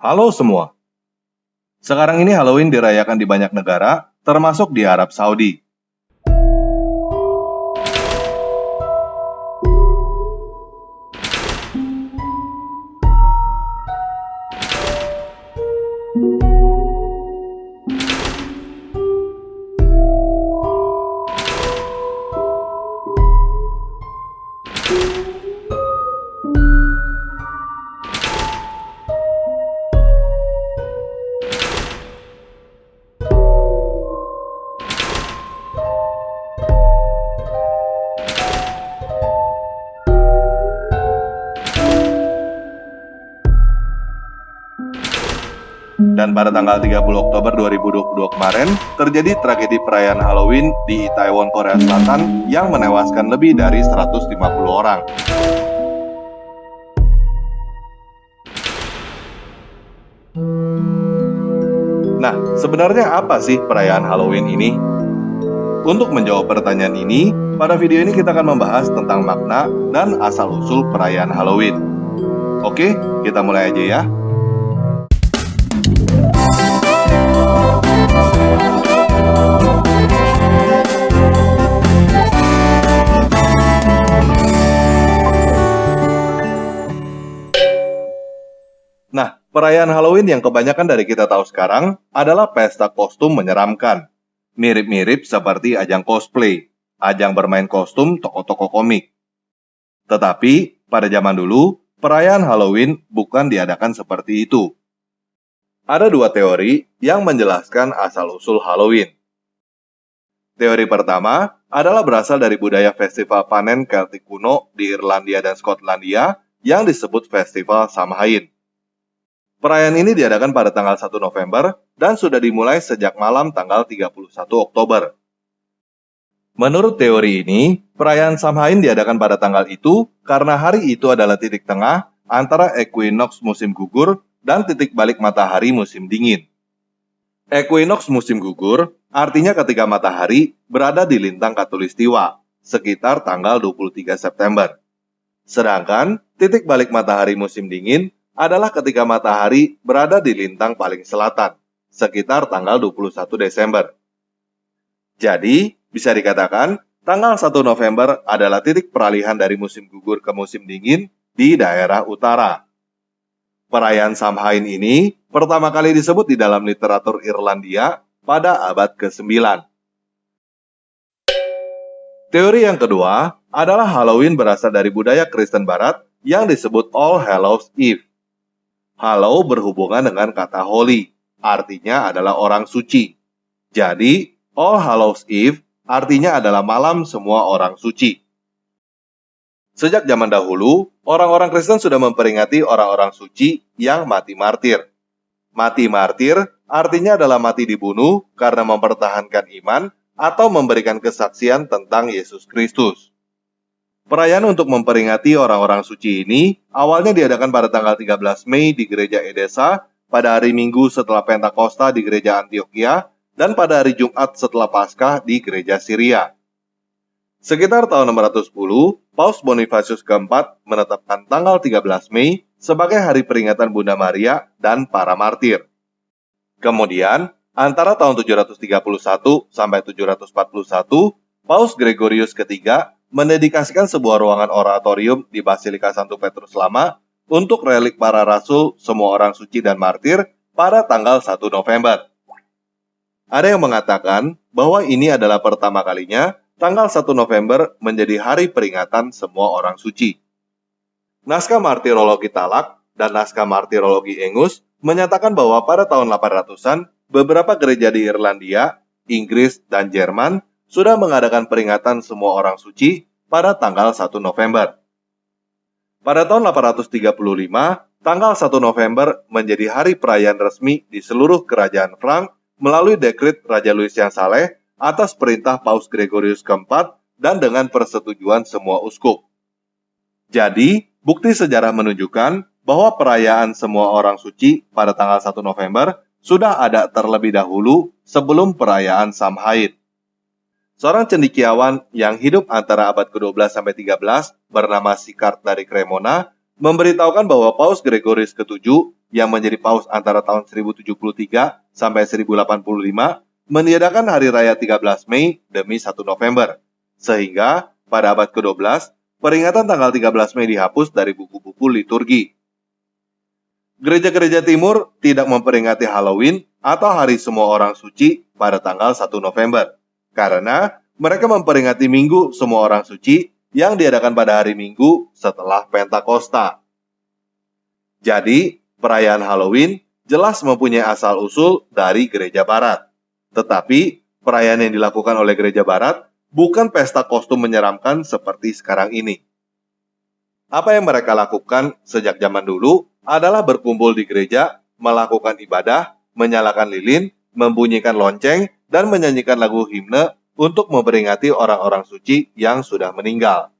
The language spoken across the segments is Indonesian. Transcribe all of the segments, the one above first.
Halo semua. Sekarang ini Halloween dirayakan di banyak negara, termasuk di Arab Saudi. Dan pada tanggal 30 Oktober 2022 kemarin, terjadi tragedi perayaan Halloween di Itaewon, Korea Selatan yang menewaskan lebih dari 150 orang. Nah, sebenarnya apa sih perayaan Halloween ini? Untuk menjawab pertanyaan ini, pada video ini kita akan membahas tentang makna dan asal-usul perayaan Halloween. Oke, kita mulai aja ya. Nah, perayaan Halloween yang kebanyakan dari kita tahu sekarang adalah pesta kostum menyeramkan. Mirip-mirip seperti ajang cosplay, ajang bermain kostum tokoh-tokoh komik. Tetapi, pada zaman dulu, perayaan Halloween bukan diadakan seperti itu. Ada dua teori yang menjelaskan asal-usul Halloween. Teori pertama adalah berasal dari budaya festival panen Celtic kuno di Irlandia dan Skotlandia yang disebut Festival Samhain. Perayaan ini diadakan pada tanggal 1 November dan sudah dimulai sejak malam tanggal 31 Oktober. Menurut teori ini, perayaan Samhain diadakan pada tanggal itu karena hari itu adalah titik tengah antara equinox musim gugur dan titik balik matahari musim dingin. Equinox musim gugur artinya ketika matahari berada di lintang khatulistiwa, sekitar tanggal 23 September. Sedangkan titik balik matahari musim dingin adalah ketika matahari berada di lintang paling selatan, sekitar tanggal 21 Desember. Jadi, bisa dikatakan tanggal 1 November adalah titik peralihan dari musim gugur ke musim dingin di daerah utara. Perayaan Samhain ini pertama kali disebut di dalam literatur Irlandia pada abad ke-9. Teori yang kedua adalah Halloween berasal dari budaya Kristen Barat yang disebut All Hallows Eve. Hallow berhubungan dengan kata holy, artinya adalah orang suci. Jadi, All Hallows Eve artinya adalah malam semua orang suci. Sejak zaman dahulu, orang-orang Kristen sudah memperingati orang-orang suci yang mati martir. Mati martir artinya adalah mati dibunuh karena mempertahankan iman atau memberikan kesaksian tentang Yesus Kristus. Perayaan untuk memperingati orang-orang suci ini awalnya diadakan pada tanggal 13 Mei di gereja Edessa, pada hari Minggu setelah Pentakosta di gereja Antioquia, dan pada hari Jumat setelah Paskah di gereja Syria. Sekitar tahun 610, Paus Bonifacius keempat menetapkan tanggal 13 Mei sebagai hari peringatan Bunda Maria dan para martir. Kemudian, antara tahun 731 sampai 741, Paus Gregorius ketiga mendedikasikan sebuah ruangan oratorium di Basilika Santo Petrus Lama untuk relik para rasul, semua orang suci dan martir pada tanggal 1 November. Ada yang mengatakan bahwa ini adalah pertama kalinya tanggal 1 November menjadi hari peringatan semua orang suci. Naskah Martirologi Talak dan naskah Martirologi Engus menyatakan bahwa pada tahun 800-an, beberapa gereja di Irlandia, Inggris, dan Jerman sudah mengadakan peringatan semua orang suci pada tanggal 1 November. Pada tahun 835, tanggal 1 November menjadi hari perayaan resmi di seluruh kerajaan Frank melalui dekret Raja Louis yang Saleh atas perintah Paus Gregorius keempat dan dengan persetujuan semua uskup. Jadi, bukti sejarah menunjukkan bahwa perayaan semua orang suci pada tanggal 1 November sudah ada terlebih dahulu sebelum perayaan Samhain. Seorang cendekiawan yang hidup antara abad ke-12 sampai 13 bernama Sicard dari Cremona memberitahukan bahwa Paus Gregorius ke-7 yang menjadi paus antara tahun 1073 sampai 1085, meniadakan hari raya 13 Mei demi 1 November. Sehingga pada abad ke-12, peringatan tanggal 13 Mei dihapus dari buku-buku liturgi. Gereja-gereja timur tidak memperingati Halloween atau Hari Semua Orang Suci pada tanggal 1 November, karena mereka memperingati Minggu Semua Orang Suci yang diadakan pada hari Minggu setelah Pentakosta. Jadi, perayaan Halloween jelas mempunyai asal-usul dari gereja barat. Tetapi, perayaan yang dilakukan oleh gereja barat bukan pesta kostum menyeramkan seperti sekarang ini. Apa yang mereka lakukan sejak zaman dulu adalah berkumpul di gereja, melakukan ibadah, menyalakan lilin, membunyikan lonceng, dan menyanyikan lagu himne untuk memperingati orang-orang suci yang sudah meninggal.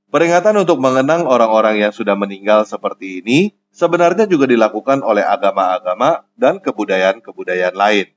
Peringatan untuk mengenang orang-orang yang sudah meninggal seperti ini sebenarnya juga dilakukan oleh agama-agama dan kebudayaan-kebudayaan lain.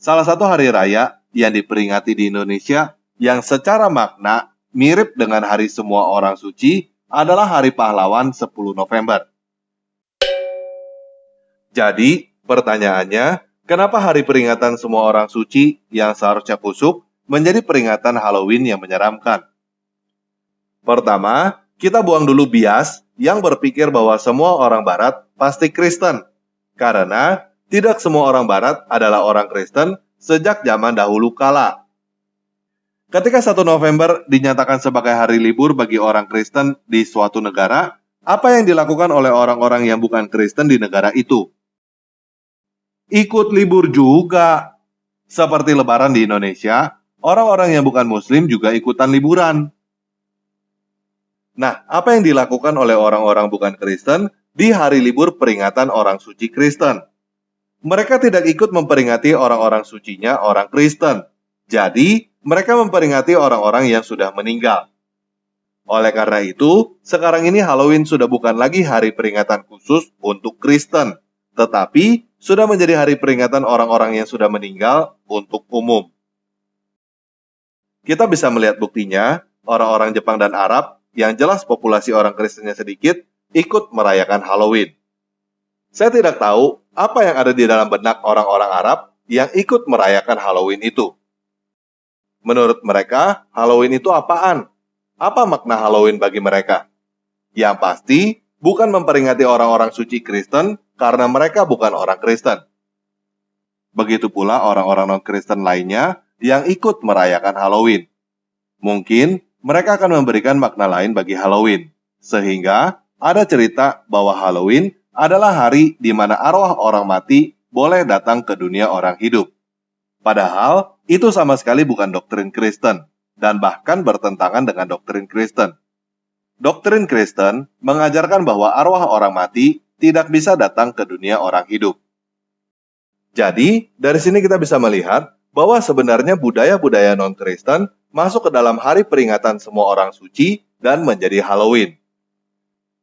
Salah satu hari raya yang diperingati di Indonesia yang secara makna mirip dengan Hari Semua Orang Suci adalah Hari Pahlawan 10 November. Jadi, pertanyaannya, kenapa hari peringatan semua orang suci yang seharusnya kusuk menjadi peringatan Halloween yang menyeramkan? Pertama, kita buang dulu bias yang berpikir bahwa semua orang barat pasti Kristen. Karena tidak semua orang barat adalah orang Kristen sejak zaman dahulu kala. Ketika 1 November dinyatakan sebagai hari libur bagi orang Kristen di suatu negara, apa yang dilakukan oleh orang-orang yang bukan Kristen di negara itu? Ikut libur juga. Seperti Lebaran di Indonesia, orang-orang yang bukan Muslim juga ikutan liburan. Nah, apa yang dilakukan oleh orang-orang bukan Kristen di hari libur peringatan orang suci Kristen? Mereka tidak ikut memperingati orang-orang sucinya orang Kristen. Jadi, mereka memperingati orang-orang yang sudah meninggal. Oleh karena itu, sekarang ini Halloween sudah bukan lagi hari peringatan khusus untuk Kristen, tetapi sudah menjadi hari peringatan orang-orang yang sudah meninggal untuk umum. Kita bisa melihat buktinya, orang-orang Jepang dan Arab yang jelas populasi orang Kristennya sedikit ikut merayakan Halloween. Saya tidak tahu apa yang ada di dalam benak orang-orang Arab yang ikut merayakan Halloween itu. Menurut mereka, Halloween itu apaan? Apa makna Halloween bagi mereka? Yang pasti, bukan memperingati orang-orang suci Kristen karena mereka bukan orang Kristen. Begitu pula orang-orang non-Kristen lainnya yang ikut merayakan Halloween. Mungkin mereka akan memberikan makna lain bagi Halloween, sehingga ada cerita bahwa Halloween adalah hari di mana arwah orang mati boleh datang ke dunia orang hidup. Padahal, itu sama sekali bukan doktrin Kristen, dan bahkan bertentangan dengan doktrin Kristen. Doktrin Kristen mengajarkan bahwa arwah orang mati tidak bisa datang ke dunia orang hidup. Jadi, dari sini kita bisa melihat bahwa sebenarnya budaya-budaya non-Kristen masuk ke dalam hari peringatan semua orang suci dan menjadi Halloween.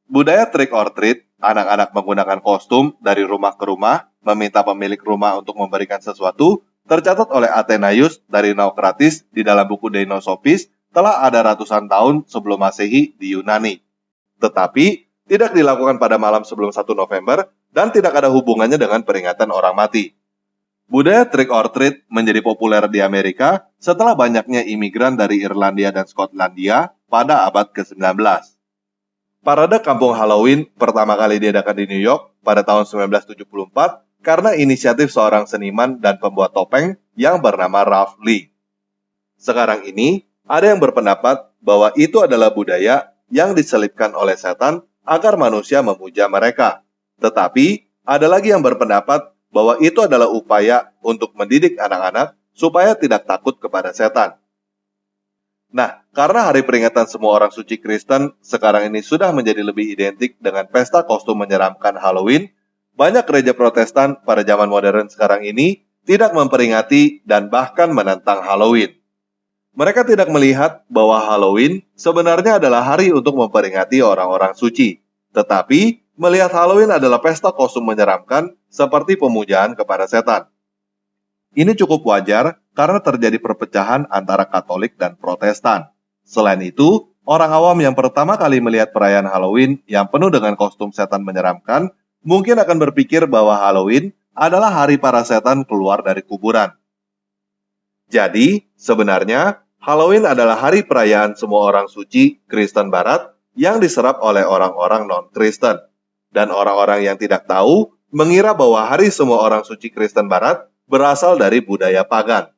Budaya trick or treat, anak-anak menggunakan kostum dari rumah ke rumah, meminta pemilik rumah untuk memberikan sesuatu, tercatat oleh Athenaius dari Naucratis di dalam buku Deinosophis telah ada ratusan tahun sebelum Masehi di Yunani. Tetapi, tidak dilakukan pada malam sebelum 1 November dan tidak ada hubungannya dengan peringatan orang mati. Budaya trick or treat menjadi populer di Amerika setelah banyaknya imigran dari Irlandia dan Skotlandia pada abad ke-19. Parade Kampung Halloween pertama kali diadakan di New York pada tahun 1974 karena inisiatif seorang seniman dan pembuat topeng yang bernama Ralph Lee. Sekarang ini, ada yang berpendapat bahwa itu adalah budaya yang diselipkan oleh setan agar manusia memuja mereka. Tetapi, ada lagi yang berpendapat bahwa itu adalah upaya untuk mendidik anak-anak supaya tidak takut kepada setan. Nah, karena hari peringatan semua orang suci Kristen sekarang ini sudah menjadi lebih identik dengan pesta kostum menyeramkan Halloween, banyak gereja Protestan pada zaman modern sekarang ini tidak memperingati dan bahkan menentang Halloween. Mereka tidak melihat bahwa Halloween sebenarnya adalah hari untuk memperingati orang-orang suci, tetapi melihat Halloween adalah pesta kostum menyeramkan seperti pemujaan kepada setan. Ini cukup wajar karena terjadi perpecahan antara Katolik dan Protestan. Selain itu, Orang awam yang pertama kali melihat perayaan Halloween yang penuh dengan kostum setan menyeramkan, mungkin akan berpikir bahwa Halloween adalah hari para setan keluar dari kuburan. Jadi, sebenarnya Halloween adalah hari perayaan semua orang suci Kristen Barat yang diserap oleh orang-orang non-Kristen. Dan orang-orang yang tidak tahu mengira bahwa hari semua orang suci Kristen Barat berasal dari budaya pagan.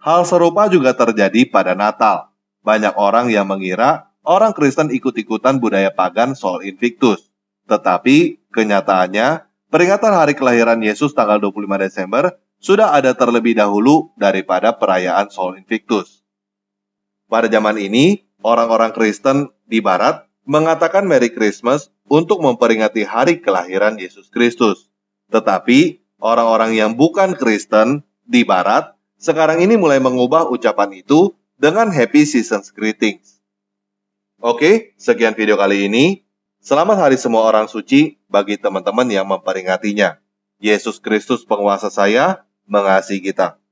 Hal serupa juga terjadi pada Natal. Banyak orang yang mengira orang Kristen ikut-ikutan budaya pagan Sol Invictus. Tetapi, kenyataannya, peringatan hari kelahiran Yesus tanggal 25 Desember sudah ada terlebih dahulu daripada perayaan Sol Invictus. Pada zaman ini, orang-orang Kristen di Barat mengatakan Merry Christmas untuk memperingati hari kelahiran Yesus Kristus. Tetapi, orang-orang yang bukan Kristen di Barat sekarang ini mulai mengubah ucapan itu dengan Happy Seasons Greetings. Oke, sekian video kali ini. Selamat Hari Semua Orang Suci bagi teman-teman yang memperingatinya. Yesus Kristus penguasa saya mengasihi kita.